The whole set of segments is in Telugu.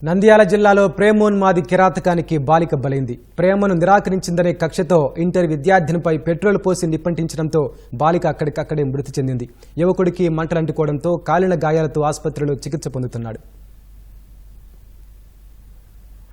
నంద్యాల జిల్లాలో ప్రేమోన్మాది కిరాతకానికి బాలిక బలైంది. ప్రేమను నిరాకరించిందనే కక్షతో ఇంటర్ విద్యార్థినిపై పెట్రోల్ పోసి నిప్పంటించడంతో బాలిక అక్కడికక్కడే మృతి చెందింది. యువకుడికి మంటలంటుకోవడంతో కాలిన గాయాలతో ఆసుపత్రిలో చికిత్స పొందుతున్నాడు.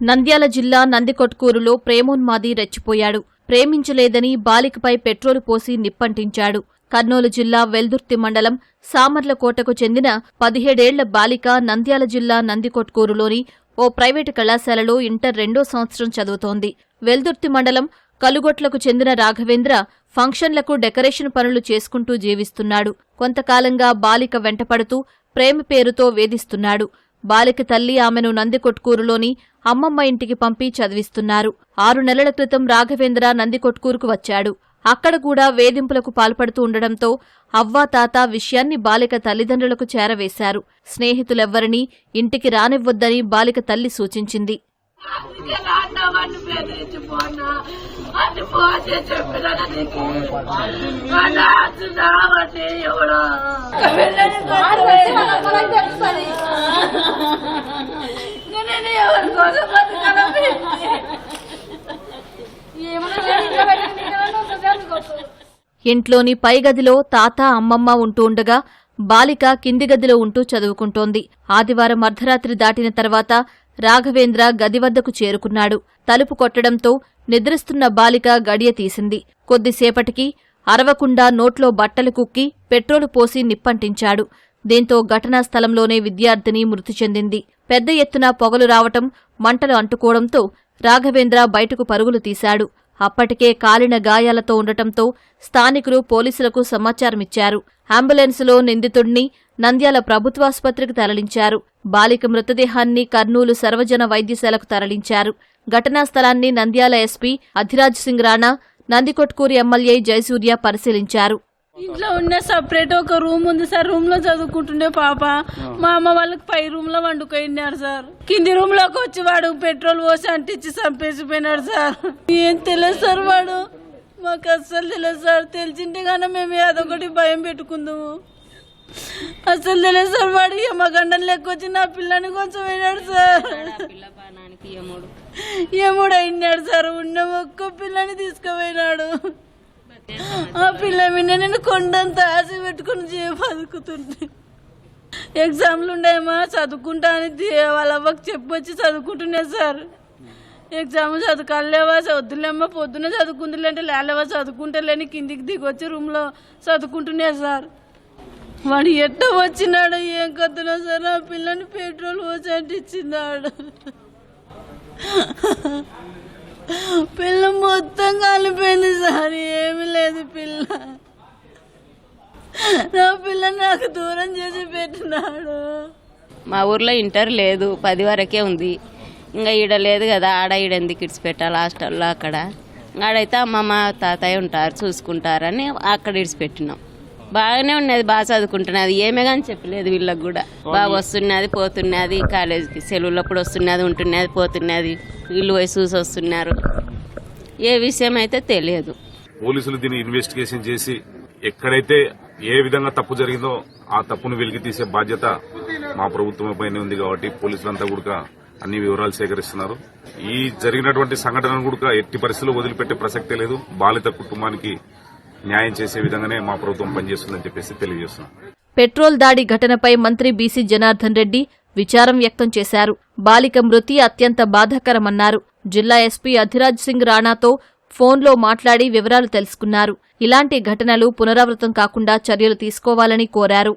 నంద్యాల జిల్లా నందికొట్కూరులో ప్రేమోన్మాది రెచ్చిపోయాడు. ప్రేమించలేదని బాలికపై పెట్రోలు పోసి నిప్పంటించాడు. కర్నూలు జిల్లా వెల్దుర్తి మండలం సామర్లకోటకు చెందిన 17 ఏళ్ల బాలిక నంద్యాల జిల్లా నందికొట్కూరులోని ఓ ప్రైవేటు కళాశాలలో ఇంటర్ 2వ సంవత్సరం చదువుతోంది. వెల్దుర్తి మండలం కలుగొట్లకు చెందిన రాఘవేంద్ర ఫంక్షన్లకు డెకరేషన్ పనులు చేసుకుంటూ జీవిస్తున్నాడు. కొంతకాలంగా బాలిక వెంటపడుతూ ప్రేమ పేరుతో వేధిస్తున్నాడు. బాలిక తల్లి ఆమెను నందికొట్కూరులోని అమ్మమ్మ ఇంటికి పంపి చదివిస్తున్నారు. 6 నెలల క్రితం రాఘవేంద్ర నందికొట్కూరుకు వచ్చాడు. అక్కడ కూడా వేధింపులకు పాల్పడుతూ ఉండడంతో అవ్వా తాత విషయాన్ని బాలిక తల్లిదండ్రులకు చేరవేశారు. స్నేహితులెవ్వరినీ ఇంటికి రానివ్వొద్దని బాలిక తల్లి సూచించింది. ఇంట్లోని పై గదిలో తాత అమ్మమ్మ ఉంటూ ఉండగా బాలిక కింది గదిలో ఉంటూ చదువుకుంటోంది. ఆదివారం అర్ధరాత్రి దాటిన తర్వాత రాఘవేంద్ర గది వద్దకు చేరుకున్నాడు. తలుపు కొట్టడంతో నిద్రిస్తున్న బాలిక గడియ తీసింది. కొద్దిసేపటికి అరవకుండా నోట్లో బట్టలు కుక్కి పెట్రోలు పోసి నిప్పంటించాడు. దీంతో ఘటనా స్థలంలోనే విద్యార్థిని మృతి చెందింది. పెద్ద ఎత్తున పొగలు రావటం, మంటలు అంటుకోవడంతో రాఘవేంద్ర బయటకు పరుగులు తీశాడు. అప్పటికే కాలిన గాయాలతో ఉండటంతో స్థానికులు పోలీసులకు సమాచారమిచ్చారు. అంబులెన్సులో నిందితుడిని నంద్యాల ప్రభుత్వాసుపత్రికి తరలించారు. బాలిక మృతదేహాన్ని కర్నూలు సర్వజన వైద్యశాలకు తరలించారు. ఘటనా స్థలాన్ని నంద్యాల ఎస్పీ అధిరాజ్ సింగ్ రాణా, నందికొట్కూరు ఎమ్మెల్యే జయసూర్య పరిశీలించారు. ఇంట్లో ఉన్న సపరేట్ ఒక రూమ్ ఉంది సార్. రూమ్ లో చదువుకుంటుండే పాప. మా అమ్మ వాళ్ళకి పై రూమ్ లో వండుకున్నారు సార్. కింది రూమ్ లోకి వచ్చి వాడు పెట్రోల్ పోసి అంటించి చంపేసిపోయినాడు సార్. ఏం తెలియదు సార్, వాడు మాకు అస్సలు తెలియదు సార్. తెలిసింటే కానీ మేము అదొకటి భయం పెట్టుకుందాము. అస్సలు తెలియదు సార్. వాడు యమగండం లెక్క వచ్చి నా పిల్లని కొంచెం అయినాడు సార్. యముడు అయినాడు సార్. ఉన్న ఒక్క పిల్లని తీసుకుపోయినాడు. ఆ పిల్ల మీద నేను కొండంత ఆశ పెట్టుకుని బతుకుతుంటే ఎగ్జామ్లు ఉండేమా చదువుకుంటా అని వాళ్ళ అవ్వకి చెప్పొచ్చి చదువుకుంటున్నా సార్. ఎగ్జామ్ చదువుకోలేవా, వద్దులేమ్మా పొద్దున్న చదువుకుందిలే అంటే లేవా చదువుకుంటలేని కిందికి దిగొచ్చి రూమ్లో చదువుకుంటున్నా సార్. వాడు ఎట్ట వచ్చినాడు ఏం కత్తున్నా సార్. ఆ పిల్లని పెట్రోల్ పోసి అంటించినాడు. పిల్ల మొత్తం కాలిపోయింది సార్. ఏమి లేదు పిల్ల. నా పిల్ల నాకు దూరం చేసి పెట్టినాడు. మా ఊర్లో ఇంటర్ లేదు, 10 వరకే ఉంది. ఇంకా ఈడ లేదు కదా, ఆడ ఈడ ఎందుకు ఇడిచి పెట్టాలి హాస్టల్లో. అక్కడ ఆడైతే అమ్మమ్మ తాతయ్య ఉంటారు చూసుకుంటారని అక్కడ ఇడిచిపెట్టినాం. బాగానే ఉన్నది, బాగా చదువుకుంటున్నది. ఏమే కానీ చెప్పలేదు వీళ్ళకి కూడా. బాగా వస్తున్నది పోతున్నది, కాలేజీకి సెలవులప్పుడు వస్తున్నది ఉంటున్నది పోతున్నది. వీళ్ళు పోయి చూసి వస్తున్నారు. ఏ విషయం అయితే తెలియదు. పోలీసులు దీన్ని ఇన్వెస్టిగేషన్ చేసి ఎక్కడైతే ఏ విధంగా తప్పు జరిగిందో ఆ తప్పును వెలికి తీసే బాధ్యత మా ప్రభుత్వం పైన ఉంది. కాబట్టి పోలీసులంతా కూడా అన్ని వివరాలు సేకరిస్తున్నారు. ఈ జరిగినటువంటి సంఘటనను కూడా ఎట్టి పరిస్థితుల్లో వదిలిపెట్టే ప్రసక్తే లేదు. బాలిత కుటుంబానికి న్యాయం చేసే విధంగానే మా ప్రభుత్వం పనిచేస్తుందని చెప్పేసి తెలియజేస్తున్నాం. పెట్రోల్ దాడి ఘటనపై మంత్రి బీసీ జనార్దన్ రెడ్డి విచారం వ్యక్తం చేశారు. బాలిక మృతి అత్యంత బాధాకరమన్నారు. జిల్లా ఎస్పీ అధిరాజ్ సింగ్ రాణాతో ఫోన్లో మాట్లాడి వివరాలు తెలుసుకున్నారు. ఇలాంటి ఘటనలు పునరావృతం కాకుండా చర్యలు తీసుకోవాలని కోరారు.